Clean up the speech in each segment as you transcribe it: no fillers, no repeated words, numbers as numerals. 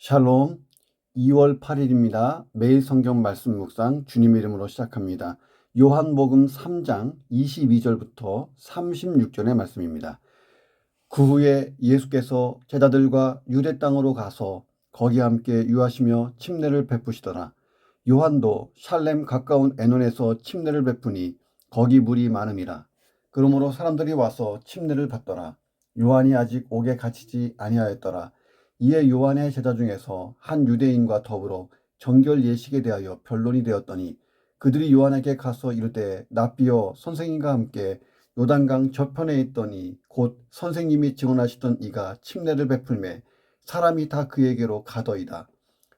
샬롬, 2월 8일입니다. 매일 성경 말씀 묵상 주님의 이름으로 시작합니다. 요한복음 3장 22절부터 36절의 말씀입니다. 그 후에 예수께서 제자들과 유대 땅으로 가서 거기 함께 유하시며 침례를 베푸시더라. 요한도 샬렘 가까운 에논에서 침례를 베푸니 거기 물이 많음이라. 그러므로 사람들이 와서 침례를 받더라. 요한이 아직 옥에 갇히지 아니하였더라. 이에 요한의 제자 중에서 한 유대인과 더불어 정결 예식에 대하여 변론이 되었더니 그들이 요한에게 가서 이르되 랍비여 선생님과 함께 요단강 저편에 있더니 곧 선생님이 증언하시던 이가 침례를 베풀매 사람이 다 그에게로 가더이다.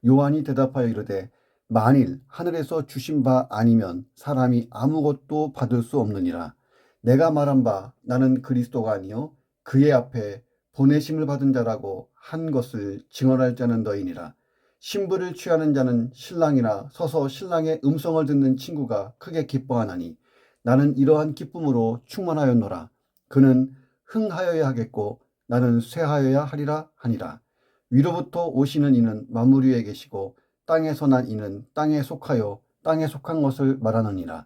요한이 대답하여 이르되 만일 하늘에서 주신 바 아니면 사람이 아무것도 받을 수 없느니라. 내가 말한 바 나는 그리스도가 아니요 그의 앞에 보내심을 받은 자라고 한 것을 증언할 자는 너희니라. 신부를 취하는 자는 신랑이나 서서 신랑의 음성을 듣는 친구가 크게 기뻐하나니 나는 이러한 기쁨으로 충만하였노라. 그는 흥하여야 하겠고 나는 쇠하여야 하리라 하니라. 위로부터 오시는 이는 만물 위에 계시고 땅에서 난 이는 땅에 속하여 땅에 속한 것을 말하느니라.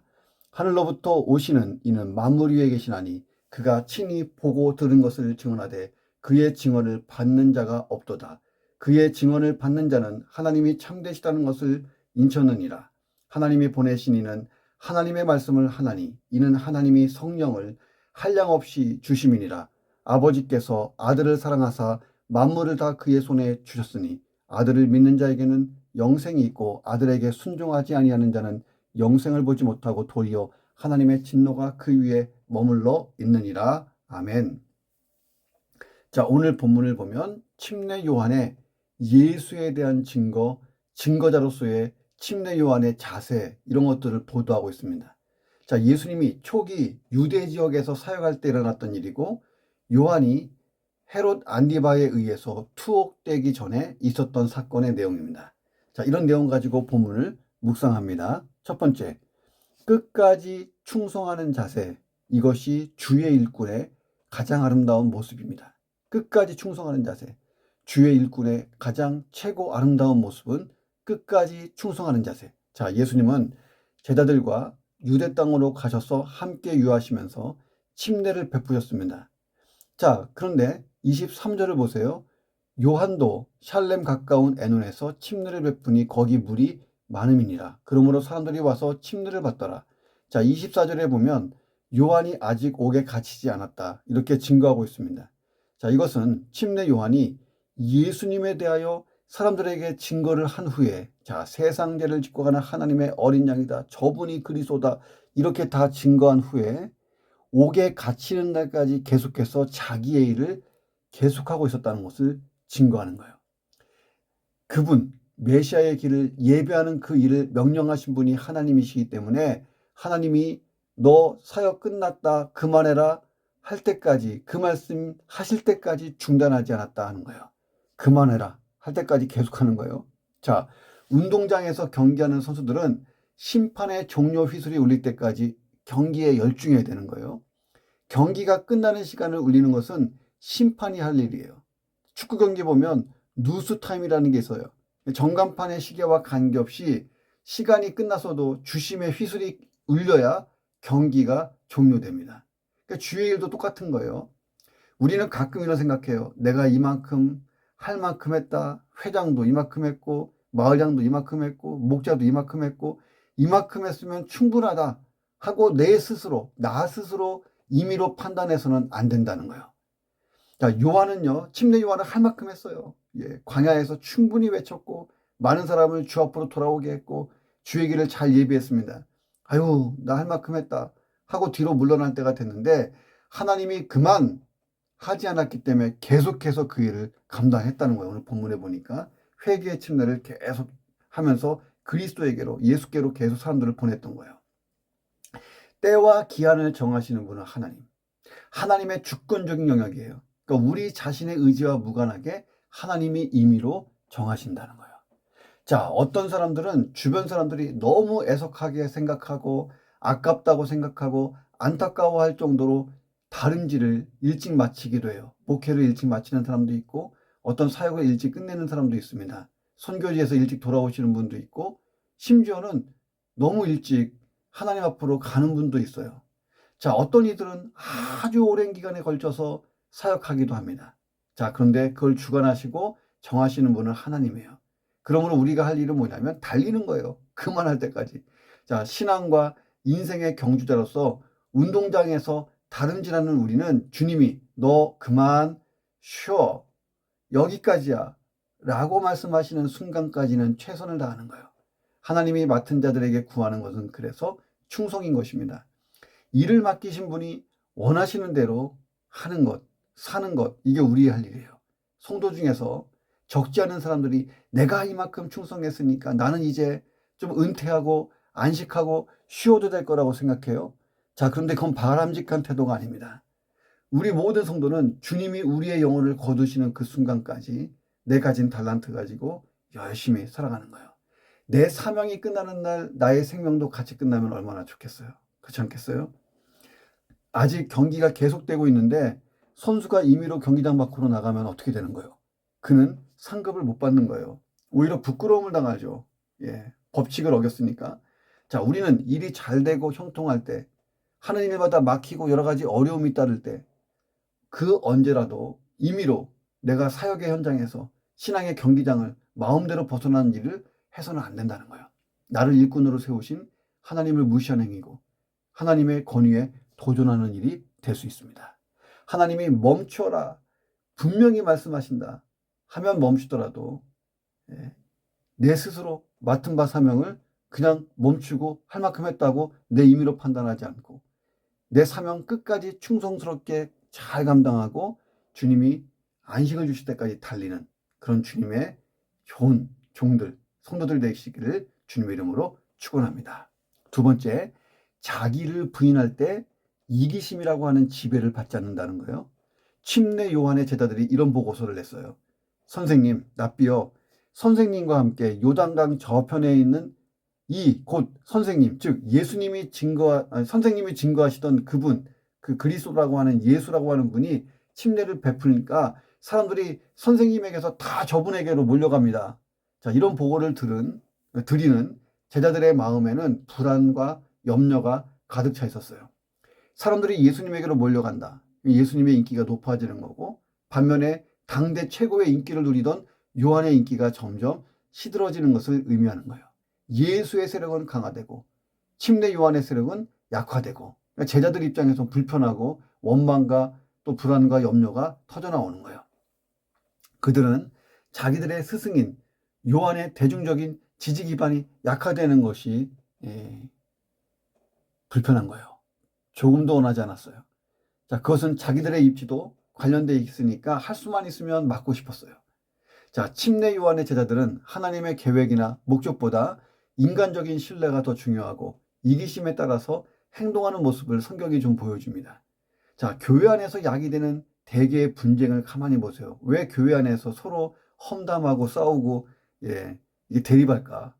하늘로부터 오시는 이는 만물 위에 계시나니 그가 친히 보고 들은 것을 증언하되 그의 증언을 받는 자가 없도다. 그의 증언을 받는 자는 하나님이 참되시다는 것을 인쳤느니라. 하나님이 보내신 이는 하나님의 말씀을 하나니 이는 하나님이 성령을 한량없이 주심이니라. 아버지께서 아들을 사랑하사 만물을 다 그의 손에 주셨으니 아들을 믿는 자에게는 영생이 있고 아들에게 순종하지 아니하는 자는 영생을 보지 못하고 도리어 하나님의 진노가 그 위에 머물러 있느니라. 아멘. 자, 오늘 본문을 보면 침례 요한의 예수에 대한 증거자로서의 침례 요한의 자세 이런 것들을 보도하고 있습니다. 자, 예수님이 초기 유대 지역에서 사역할 때 일어났던 일이고 요한이 헤롯 안디바에 의해서 투옥되기 전에 있었던 사건의 내용입니다. 자, 이런 내용 가지고 본문을 묵상합니다. 첫 번째, 끝까지 충성하는 자세. 이것이 주의 일꾼의 가장 아름다운 모습입니다. 끝까지 충성하는 자세. 주의 일꾼의 가장 최고 아름다운 모습은 끝까지 충성하는 자세. 자, 예수님은 제자들과 유대 땅으로 가셔서 함께 유하시면서 침례를 베푸셨습니다. 자, 그런데 23절을 보세요. 요한도 샬렘 가까운 에논에서 침례를 베푸니 거기 물이 많음이니라. 그러므로 사람들이 와서 침례를 받더라. 자, 24절에 보면 요한이 아직 옥에 갇히지 않았다. 이렇게 증거하고 있습니다. 자, 이것은 침례 요한이 예수님에 대하여 사람들에게 증거를 한 후에 자, 세상 죄를 짓고 가는 하나님의 어린 양이다. 저분이 그리스도다. 이렇게 다 증거한 후에 옥에 갇히는 날까지 계속해서 자기의 일을 계속하고 있었다는 것을 증거하는 거예요. 그분, 메시아의 길을 예배하는 그 일을 명령하신 분이 하나님이시기 때문에 하나님이 너 사역 끝났다, 그만해라 할 때까지, 그 말씀 하실 때까지 중단하지 않았다 하는 거예요. 그만해라 할 때까지 계속하는 거예요. 자, 운동장에서 경기하는 선수들은 심판의 종료 휘슬이 울릴 때까지 경기에 열중해야 되는 거예요. 경기가 끝나는 시간을 울리는 것은 심판이 할 일이에요. 축구 경기 보면 누수 타임이라는 게 있어요. 전간판의 시계와 관계없이 시간이 끝나서도 주심의 휘슬이 울려야 경기가 종료됩니다. 그러니까 주의 일도 똑같은 거예요. 우리는 가끔 이런 생각해요. 내가 이만큼 할 만큼 했다. 회장도 이만큼 했고 마을장도 이만큼 했고 목자도 이만큼 했고 이만큼 했으면 충분하다 하고 나 스스로 임의로 판단해서는 안 된다는 거예요. 자, 요한은요, 침례 요한은 할 만큼 했어요. 예, 광야에서 충분히 외쳤고, 많은 사람을 주 앞으로 돌아오게 했고, 주의 길을 잘 예비했습니다. 아유, 나 할 만큼 했다. 하고 뒤로 물러날 때가 됐는데, 하나님이 그만 하지 않았기 때문에 계속해서 그 일을 감당했다는 거예요. 오늘 본문에 보니까. 회개의 침례를 계속 하면서 그리스도에게로, 예수께로 계속 사람들을 보냈던 거예요. 때와 기한을 정하시는 분은 하나님. 하나님의 주권적인 영역이에요. 그러니까 우리 자신의 의지와 무관하게 하나님이 임의로 정하신다는 거예요. 자, 어떤 사람들은 주변 사람들이 너무 애석하게 생각하고 아깝다고 생각하고 안타까워할 정도로 다른 일을 일찍 마치기도 해요. 목회를 일찍 마치는 사람도 있고 어떤 사역을 일찍 끝내는 사람도 있습니다. 선교지에서 일찍 돌아오시는 분도 있고 심지어는 너무 일찍 하나님 앞으로 가는 분도 있어요. 자, 어떤 이들은 아주 오랜 기간에 걸쳐서 사역하기도 합니다. 자, 그런데 그걸 주관하시고 정하시는 분은 하나님이에요. 그러므로 우리가 할 일은 뭐냐면 달리는 거예요. 그만할 때까지. 자, 신앙과 인생의 경주자로서 운동장에서 다름질하는 우리는 주님이 너 그만 쉬어. 여기까지야. 라고 말씀하시는 순간까지는 최선을 다하는 거예요. 하나님이 맡은 자들에게 구하는 것은 그래서 충성인 것입니다. 일을 맡기신 분이 원하시는 대로 하는 것, 사는 것, 이게 우리의 할 일이에요. 성도 중에서 적지 않은 사람들이 내가 이만큼 충성했으니까 나는 이제 좀 은퇴하고 안식하고 쉬어도 될 거라고 생각해요. 자, 그런데 그건 바람직한 태도가 아닙니다. 우리 모든 성도는 주님이 우리의 영혼을 거두시는 그 순간까지 내 가진 달란트 가지고 열심히 살아가는 거예요. 내 사명이 끝나는 날 나의 생명도 같이 끝나면 얼마나 좋겠어요. 그렇지 않겠어요? 아직 경기가 계속되고 있는데 선수가 임의로 경기장 밖으로 나가면 어떻게 되는 거예요? 그는 상급을 못 받는 거예요. 오히려 부끄러움을 당하죠. 예, 법칙을 어겼으니까. 자, 우리는 일이 잘 되고 형통할 때, 하는 일마다 막히고 여러 가지 어려움이 따를 때, 그 언제라도 임의로 내가 사역의 현장에서 신앙의 경기장을 마음대로 벗어나는 일을 해서는 안 된다는 거예요. 나를 일꾼으로 세우신 하나님을 무시한 행위고 하나님의 권위에 도전하는 일이 될 수 있습니다. 하나님이 멈춰라 분명히 말씀하신다 하면 멈추더라도 내 스스로 맡은 바 사명을 그냥 멈추고 할 만큼 했다고 내 임의로 판단하지 않고 내 사명 끝까지 충성스럽게 잘 감당하고 주님이 안식을 주실 때까지 달리는 그런 주님의 좋은 종들, 성도들 되시기를 주님의 이름으로 축원합니다. 두 번째, 자기를 부인할 때 이기심이라고 하는 지배를 받지 않는다는 거예요. 침례 요한의 제자들이 이런 보고서를 냈어요. 선생님, 랍비여, 선생님과 함께 요단강 저편에 있는 이 곧 선생님, 즉 선생님이 증거하시던 그분, 그 그리스도라고 하는 예수라고 하는 분이 침례를 베푸니까 사람들이 선생님에게서 다 저분에게로 몰려갑니다. 자, 이런 보고를 드리는 제자들의 마음에는 불안과 염려가 가득 차 있었어요. 사람들이 예수님에게로 몰려간다. 예수님의 인기가 높아지는 거고 반면에 당대 최고의 인기를 누리던 요한의 인기가 점점 시들어지는 것을 의미하는 거예요. 예수의 세력은 강화되고 침례 요한의 세력은 약화되고 그러니까 제자들 입장에서 불편하고 원망과 또 불안과 염려가 터져나오는 거예요. 그들은 자기들의 스승인 요한의 대중적인 지지 기반이 약화되는 것이 불편한 거예요. 조금도 원하지 않았어요. 자, 그것은 자기들의 입지도 관련되어 있으니까 할 수만 있으면 막고 싶었어요. 자, 침례 요한의 제자들은 하나님의 계획이나 목적보다 인간적인 신뢰가 더 중요하고 이기심에 따라서 행동하는 모습을 성경이 좀 보여줍니다. 자, 교회 안에서 야기되는 대개의 분쟁을 가만히 보세요. 왜 교회 안에서 서로 험담하고 싸우고 이게 대립할까?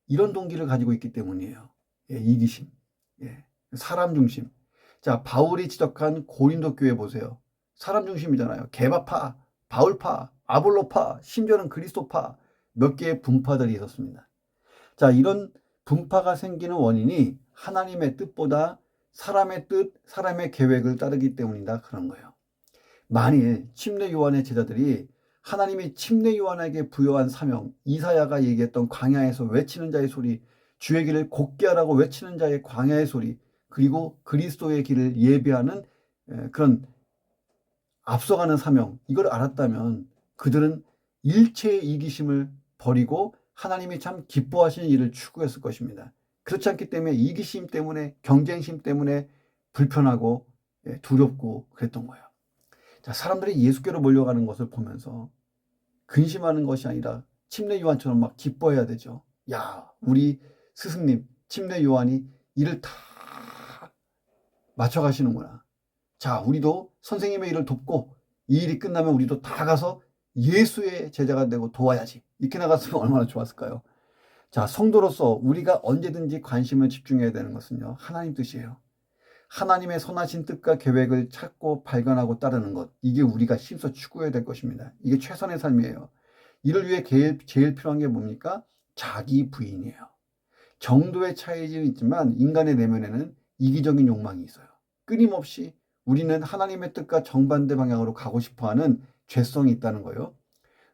이런 동기를 가지고 있기 때문이에요. 이기심, 사람 중심. 자, 바울이 지적한 고린도 교회 보세요. 사람 중심이잖아요. 게바파, 바울파, 아볼로파, 심지어는 그리스도파 몇 개의 분파들이 있었습니다. 자, 이런 분파가 생기는 원인이 하나님의 뜻보다 사람의 뜻, 사람의 계획을 따르기 때문이다 그런 거예요. 만일 침례 요한의 제자들이 하나님이 침례 요한에게 부여한 사명, 이사야가 얘기했던 광야에서 외치는 자의 소리, 주의 길을 곧게 하라고 외치는 자의 광야의 소리, 그리고 그리스도의 길을 예비하는 그런 앞서가는 사명, 이걸 알았다면 그들은 일체의 이기심을 버리고 하나님이 참 기뻐하시는 일을 추구했을 것입니다. 그렇지 않기 때문에 이기심 때문에 경쟁심 때문에 불편하고 두렵고 그랬던 거예요. 자, 사람들이 예수께로 몰려가는 것을 보면서 근심하는 것이 아니라 침례 요한처럼 막 기뻐해야 되죠. 야, 우리 스승님 침례 요한이 일을 다 맞춰가시는구나. 자, 우리도 선생님의 일을 돕고 이 일이 끝나면 우리도 다 가서 예수의 제자가 되고 도와야지. 이렇게 나갔으면 얼마나 좋았을까요? 자, 성도로서 우리가 언제든지 관심을 집중해야 되는 것은요, 하나님 뜻이에요. 하나님의 선하신 뜻과 계획을 찾고 발견하고 따르는 것, 이게 우리가 힘써 추구해야 될 것입니다. 이게 최선의 삶이에요. 이를 위해 제일 필요한 게 뭡니까? 자기 부인이에요. 정도의 차이는 있지만 인간의 내면에는 이기적인 욕망이 있어요. 끊임없이 우리는 하나님의 뜻과 정반대 방향으로 가고 싶어하는 죄성이 있다는 거예요.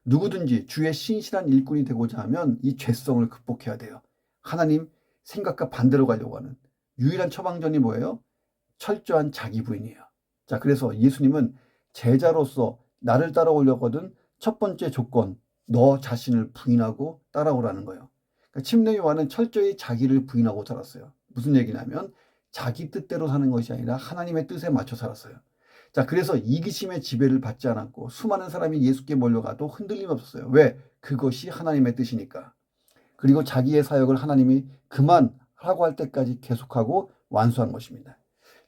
누구든지 주의 신실한 일꾼이 되고자 하면 이 죄성을 극복해야 돼요. 하나님 생각과 반대로 가려고 하는 유일한 처방전이 뭐예요? 철저한 자기 부인이에요. 자, 그래서 예수님은 제자로서 나를 따라오려거든 첫 번째 조건, 너 자신을 부인하고 따라오라는 거예요. 그러니까 침례 요한은 철저히 자기를 부인하고 살았어요. 무슨 얘기냐면 자기 뜻대로 사는 것이 아니라 하나님의 뜻에 맞춰 살았어요. 자, 그래서 이기심의 지배를 받지 않았고 수많은 사람이 예수께 몰려가도 흔들림 없었어요. 왜? 그것이 하나님의 뜻이니까. 그리고 자기의 사역을 하나님이 그만하라고 할 때까지 계속하고 완수한 것입니다.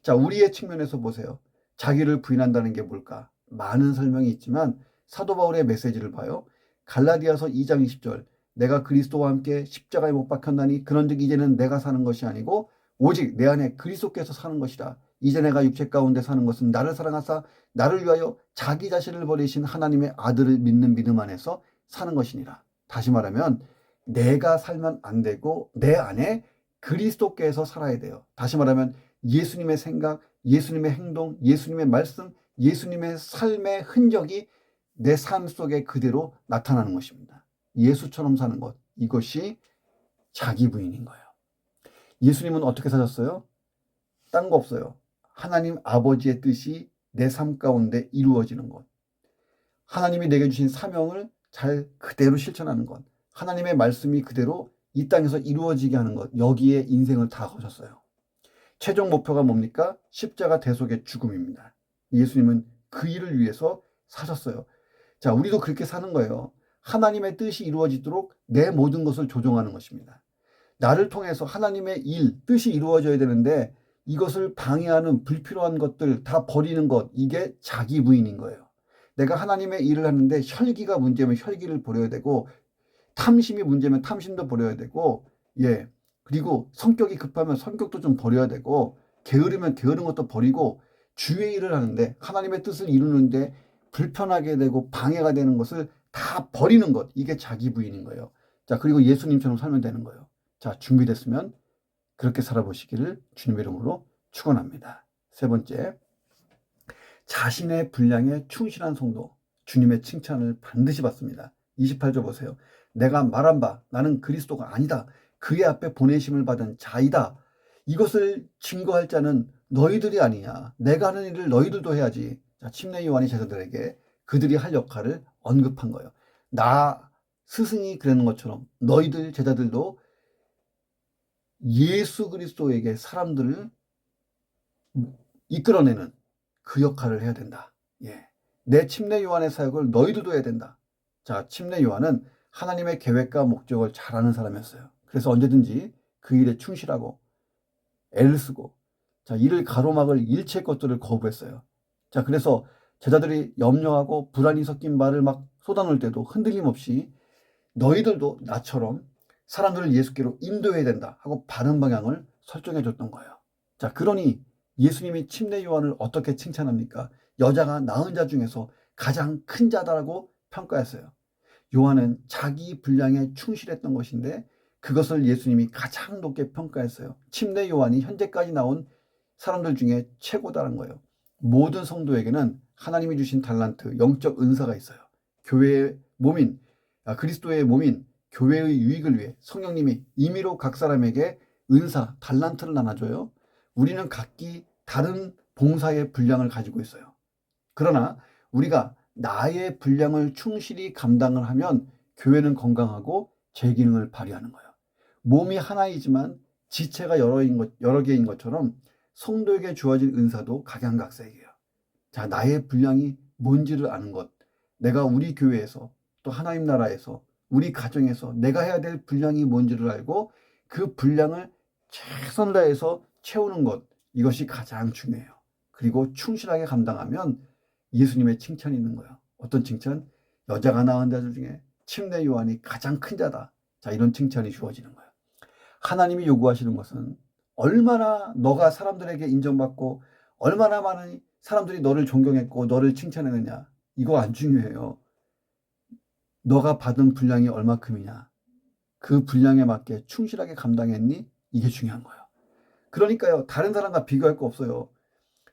자, 우리의 측면에서 보세요. 자기를 부인한다는 게 뭘까? 많은 설명이 있지만 사도 바울의 메시지를 봐요. 갈라디아서 2장 20절, 내가 그리스도와 함께 십자가에 못 박혔나니 그런즉 이제는 내가 사는 것이 아니고 오직 내 안에 그리스도께서 사는 것이라. 이제 내가 육체 가운데 사는 것은 나를 사랑하사 나를 위하여 자기 자신을 버리신 하나님의 아들을 믿는 믿음 안에서 사는 것이니라. 다시 말하면 내가 살면 안 되고 내 안에 그리스도께서 살아야 돼요. 다시 말하면 예수님의 생각, 예수님의 행동, 예수님의 말씀, 예수님의 삶의 흔적이 내 삶 속에 그대로 나타나는 것입니다. 예수처럼 사는 것, 이것이 자기 부인인 거예요. 예수님은 어떻게 사셨어요? 딴 거 없어요. 하나님 아버지의 뜻이 내 삶 가운데 이루어지는 것. 하나님이 내게 주신 사명을 잘 그대로 실천하는 것. 하나님의 말씀이 그대로 이 땅에서 이루어지게 하는 것. 여기에 인생을 다 거셨어요. 최종 목표가 뭡니까? 십자가 대속의 죽음입니다. 예수님은 그 일을 위해서 사셨어요. 자, 우리도 그렇게 사는 거예요. 하나님의 뜻이 이루어지도록 내 모든 것을 조종하는 것입니다. 나를 통해서 하나님의 일, 뜻이 이루어져야 되는데 이것을 방해하는 불필요한 것들 다 버리는 것, 이게 자기 부인인 거예요. 내가 하나님의 일을 하는데 혈기가 문제면 혈기를 버려야 되고 탐심이 문제면 탐심도 버려야 되고, 예, 그리고 성격이 급하면 성격도 좀 버려야 되고, 게으르면 게으른 것도 버리고, 주의 일을 하는데 하나님의 뜻을 이루는데 불편하게 되고 방해가 되는 것을 다 버리는 것, 이게 자기 부인인 거예요. 자, 그리고 예수님처럼 살면 되는 거예요. 자, 준비됐으면 그렇게 살아보시기를 주님의 이름으로 축원합니다. 세 번째, 자신의 분량에 충실한 성도, 주님의 칭찬을 반드시 받습니다. 28절 보세요. 내가 말한 바 나는 그리스도가 아니다. 그의 앞에 보내심을 받은 자이다. 이것을 증거할 자는 너희들이 아니냐. 내가 하는 일을 너희들도 해야지. 자, 침례 요한이 제자들에게 그들이 할 역할을 언급한 거예요. 나 스승이 그러는 것처럼 너희들 제자들도 예수 그리스도에게 사람들을 이끌어내는 그 역할을 해야 된다. 예. 내 침례 요한의 사역을 너희들도 해야 된다. 자, 침례 요한은 하나님의 계획과 목적을 잘 아는 사람이었어요. 그래서 언제든지 그 일에 충실하고 애를 쓰고, 자, 이를 가로막을 일체 것들을 거부했어요. 자, 그래서 제자들이 염려하고 불안이 섞인 말을 막 쏟아놓을 때도 흔들림 없이 너희들도 나처럼 사람들을 예수께로 인도해야 된다 하고 바른 방향을 설정해 줬던 거예요. 자, 그러니 예수님이 침례 요한을 어떻게 칭찬합니까? 여자가 낳은 자 중에서 가장 큰 자다라고 평가했어요. 요한은 자기 분량에 충실했던 것인데 그것을 예수님이 가장 높게 평가했어요. 침례 요한이 현재까지 나온 사람들 중에 최고다라는 거예요. 모든 성도에게는 하나님이 주신 달란트, 영적 은사가 있어요. 교회의 몸인, 그리스도의 몸인 교회의 유익을 위해 성령님이 임의로 각 사람에게 은사, 달란트를 나눠줘요. 우리는 각기 다른 봉사의 분량을 가지고 있어요. 그러나 우리가 나의 분량을 충실히 감당을 하면 교회는 건강하고 제 기능을 발휘하는 거예요. 몸이 하나이지만 지체가 여러 개인 것처럼 성도에게 주어진 은사도 각양각색이에요. 자, 나의 분량이 뭔지를 아는 것. 내가 우리 교회에서 또 하나님 나라에서 우리 가정에서 내가 해야 될 분량이 뭔지를 알고 그 분량을 최선을 다해서 채우는 것. 이것이 가장 중요해요. 그리고 충실하게 감당하면 예수님의 칭찬이 있는 거예요. 어떤 칭찬? 여자가 낳은 자들 중에 침례 요한이 가장 큰 자다. 자, 이런 칭찬이 주어지는 거예요. 하나님이 요구하시는 것은 얼마나 너가 사람들에게 인정받고 얼마나 많은 사람들이 너를 존경했고 너를 칭찬했느냐. 이거 안 중요해요. 너가 받은 분량이 얼마큼이냐. 그 분량에 맞게 충실하게 감당했니? 이게 중요한 거예요. 그러니까요. 다른 사람과 비교할 거 없어요.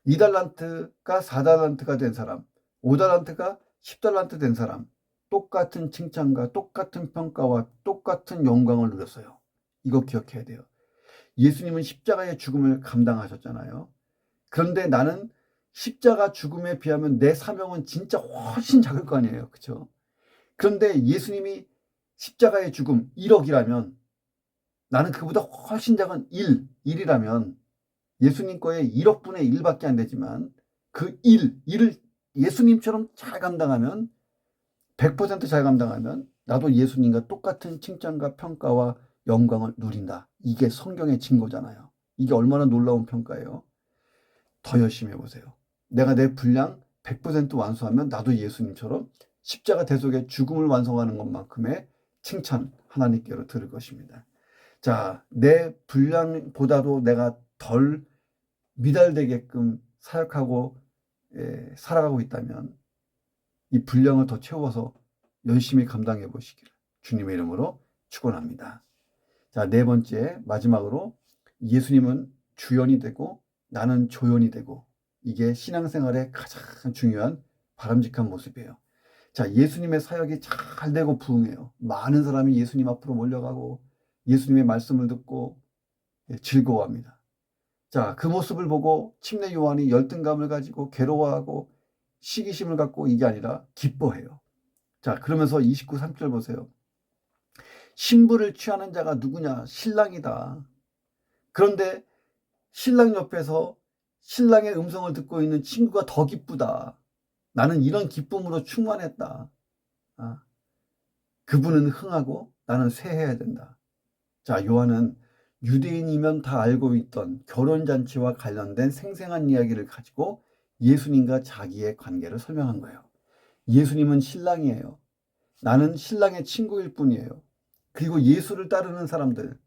2달란트가 4달란트가 된 사람, 5달란트가 10달란트 된 사람, 똑같은 칭찬과 똑같은 평가와 똑같은 영광을 누렸어요. 이거 기억해야 돼요. 예수님은 십자가의 죽음을 감당하셨잖아요. 그런데 나는 십자가 죽음에 비하면 내 사명은 진짜 훨씬 작을 거 아니에요. 그렇죠? 그런데 예수님이 십자가의 죽음 1억이라면 나는 그보다 훨씬 작은 1이라면 예수님 거에 1억분의 1밖에 안 되지만 그 1을 예수님처럼 잘 감당하면 100%잘 감당하면 나도 예수님과 똑같은 칭찬과 평가와 영광을 누린다. 이게 성경의 증거잖아요. 이게 얼마나 놀라운 평가예요. 더 열심히 해보세요. 내가 내 분량 100% 완수하면 나도 예수님처럼 십자가 대속의 죽음을 완성하는 것만큼의 칭찬 하나님께로 들을 것입니다. 자, 내 분량보다도 내가 덜 미달되게끔 사역하고 살아가고 있다면 이 분량을 더 채워서 열심히 감당해 보시기를 주님의 이름으로 축원합니다. 자, 네 번째 마지막으로 예수님은 주연이 되고 나는 조연이 되고 이게 신앙생활의 가장 중요한 바람직한 모습이에요. 자, 예수님의 사역이 잘 되고 부흥해요. 많은 사람이 예수님 앞으로 몰려가고 예수님의 말씀을 듣고 즐거워합니다. 자, 그 모습을 보고 침례 요한이 열등감을 가지고 괴로워하고 시기심을 갖고 이게 아니라 기뻐해요. 자, 그러면서 29, 30절 보세요. 신부를 취하는 자가 누구냐? 신랑이다. 그런데 신랑 옆에서 신랑의 음성을 듣고 있는 친구가 더 기쁘다. 나는 이런 기쁨으로 충만했다. 그분은 흥하고 나는 쇠해야 된다. 자, 요한은 유대인이면 다 알고 있던 결혼잔치와 관련된 생생한 이야기를 가지고 예수님과 자기의 관계를 설명한 거예요. 예수님은 신랑이에요. 나는 신랑의 친구일 뿐이에요. 그리고 예수를 따르는 사람들,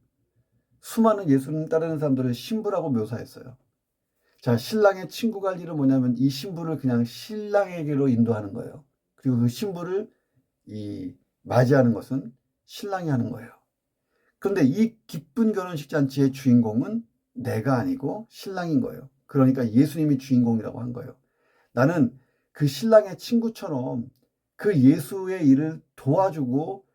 수많은 예수를 따르는 사람들을 신부라고 묘사했어요. 자, 신랑의 친구가 할 일은 뭐냐면 이 신부를 그냥 신랑에게로 인도하는 거예요. 그리고 그 신부를 맞이하는 것은 신랑이 하는 거예요. 그런데 이 기쁜 결혼식 잔치의 주인공은 내가 아니고 신랑인 거예요. 그러니까 예수님이 주인공이라고 한 거예요. 나는 그 신랑의 친구처럼 그 예수의 일을 도와주고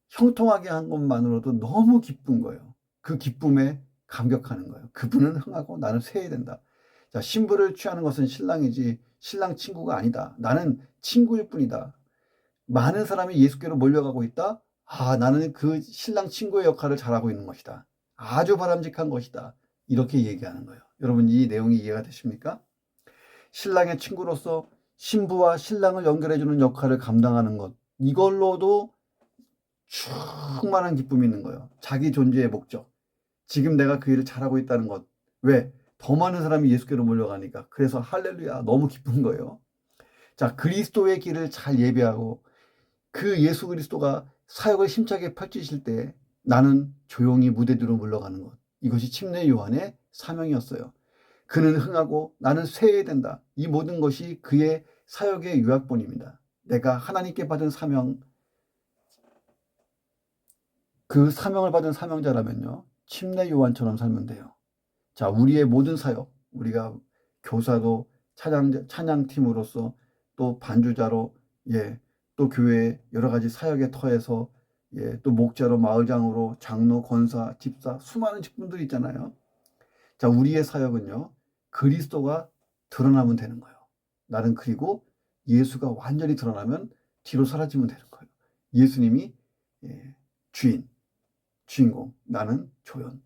형통하게 한 것만으로도 너무 기쁜 거예요. 그 기쁨에 감격하는 거예요. 그분은 흥하고 나는 쇠해야 된다. 자, 신부를 취하는 것은 신랑이지 신랑 친구가 아니다. 나는 친구일 뿐이다. 많은 사람이 예수께로 몰려가고 있다. 나는 그 신랑 친구의 역할을 잘하고 있는 것이다. 아주 바람직한 것이다. 이렇게 얘기하는 거예요. 여러분, 이 내용이 이해가 되십니까? 신랑의 친구로서 신부와 신랑을 연결해주는 역할을 감당하는 것. 이걸로도 충만한 기쁨이 있는 거예요. 자기 존재의 목적. 지금 내가 그 일을 잘하고 있다는 것. 왜? 더 많은 사람이 예수께로 몰려가니까. 그래서 할렐루야. 너무 기쁜 거예요. 자, 그리스도의 길을 잘 예배하고 그 예수 그리스도가 사역을 힘차게 펼치실 때 나는 조용히 무대 뒤로 물러가는 것. 이것이 침례 요한의 사명이었어요. 그는 흥하고 나는 쇠해야 된다. 이 모든 것이 그의 사역의 요약본입니다. 내가 하나님께 받은 사명, 그 사명을 받은 사명자라면요. 침례 요한처럼 살면 돼요. 자, 우리의 모든 사역, 우리가 교사도 찬양팀으로서 또 반주자로 또 교회 여러 가지 사역의 터에서 또 목자로 마을장으로 장로, 권사, 집사 수많은 직분들이 있잖아요. 자, 우리의 사역은요. 그리스도가 드러나면 되는 거예요. 나는 그리고 예수가 완전히 드러나면 뒤로 사라지면 되는 거예요. 예수님이 주인공, 나는 조연.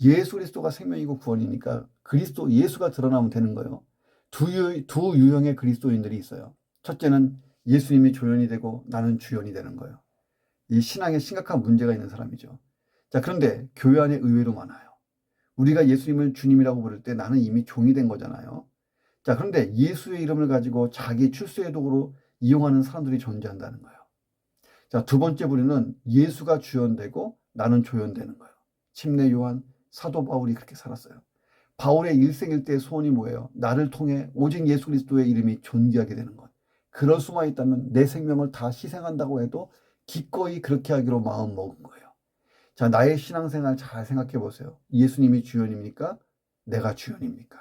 예수 그리스도가 생명이고 구원이니까 그리스도 예수가 드러나면 되는 거예요. 두 유형의 그리스도인들이 있어요. 첫째는 예수님이 조연이 되고 나는 주연이 되는 거예요. 이 신앙에 심각한 문제가 있는 사람이죠. 자, 그런데 교회 안에 의외로 많아요. 우리가 예수님을 주님이라고 부를 때 나는 이미 종이 된 거잖아요. 자, 그런데 예수의 이름을 가지고 자기 출세의 도구로 이용하는 사람들이 존재한다는 거예요. 자, 두 번째 부류는 예수가 주연되고 나는 조연되는 거예요. 침례 요한, 사도 바울이 그렇게 살았어요. 바울의 일생일대의 소원이 뭐예요? 나를 통해 오직 예수 그리스도의 이름이 존귀하게 되는 것. 그럴 수만 있다면 내 생명을 다 희생한다고 해도 기꺼이 그렇게 하기로 마음 먹은 거예요. 자, 나의 신앙생활 잘 생각해 보세요. 예수님이 주연입니까? 내가 주연입니까?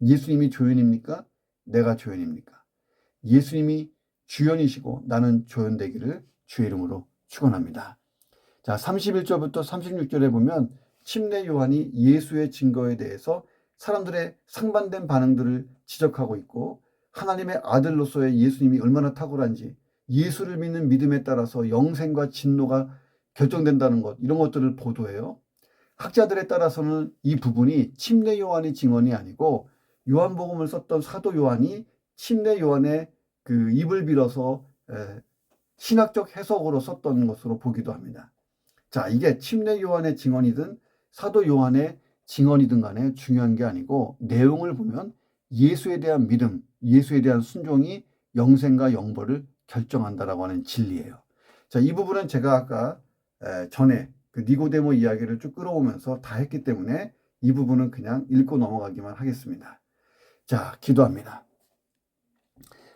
예수님이 조연입니까? 내가 조연입니까? 예수님이 주연이시고 나는 조연되기를 주의 이름으로 축원합니다. 자, 31절부터 36절에 보면 침례 요한이 예수의 증거에 대해서 사람들의 상반된 반응들을 지적하고 있고 하나님의 아들로서의 예수님이 얼마나 탁월한지 예수를 믿는 믿음에 따라서 영생과 진노가 결정된다는 것 이런 것들을 보도해요. 학자들에 따라서는 이 부분이 침례 요한의 증언이 아니고 요한복음을 썼던 사도 요한이 침례 요한의 그 입을 빌어서 신학적 해석으로 썼던 것으로 보기도 합니다. 자, 이게 침례 요한의 증언이든 사도 요한의 증언이든 간에 중요한 게 아니고 내용을 보면 예수에 대한 믿음, 예수에 대한 순종이 영생과 영벌을 결정한다라고 하는 진리예요. 자, 이 부분은 제가 아까 전에 그 니고데모 이야기를 쭉 끌어오면서 다 했기 때문에 이 부분은 그냥 읽고 넘어가기만 하겠습니다. 자, 기도합니다.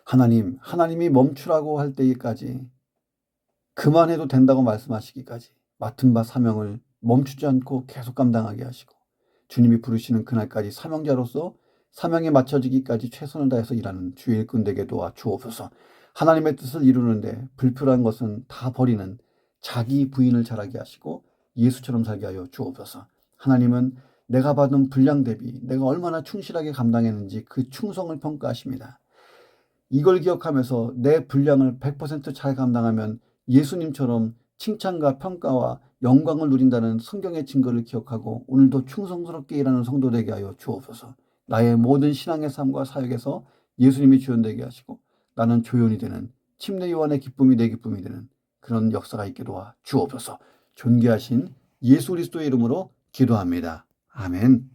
하나님이 멈추라고 할 때까지 그만해도 된다고 말씀하시기까지 맡은 바 사명을 멈추지 않고 계속 감당하게 하시고 주님이 부르시는 그날까지 사명자로서 사명에 맞춰지기까지 최선을 다해서 일하는 주의 일꾼 되게 도와 주옵소서. 하나님의 뜻을 이루는데 불필요한 것은 다 버리는 자기 부인을 잘하게 하시고 예수처럼 살게 하여 주옵소서. 하나님은 내가 받은 분량 대비 내가 얼마나 충실하게 감당했는지 그 충성을 평가하십니다. 이걸 기억하면서 내 분량을 100% 잘 감당하면 예수님처럼 칭찬과 평가와 영광을 누린다는 성경의 증거를 기억하고 오늘도 충성스럽게 일하는 성도 되게 하여 주옵소서. 나의 모든 신앙의 삶과 사역에서 예수님이 주연되게 하시고 나는 조연이 되는 침례 요한의 기쁨이 내 기쁨이 되는 그런 역사가 있게 도와 주옵소서. 존귀하신 예수 그리스도의 이름으로 기도합니다. 아멘.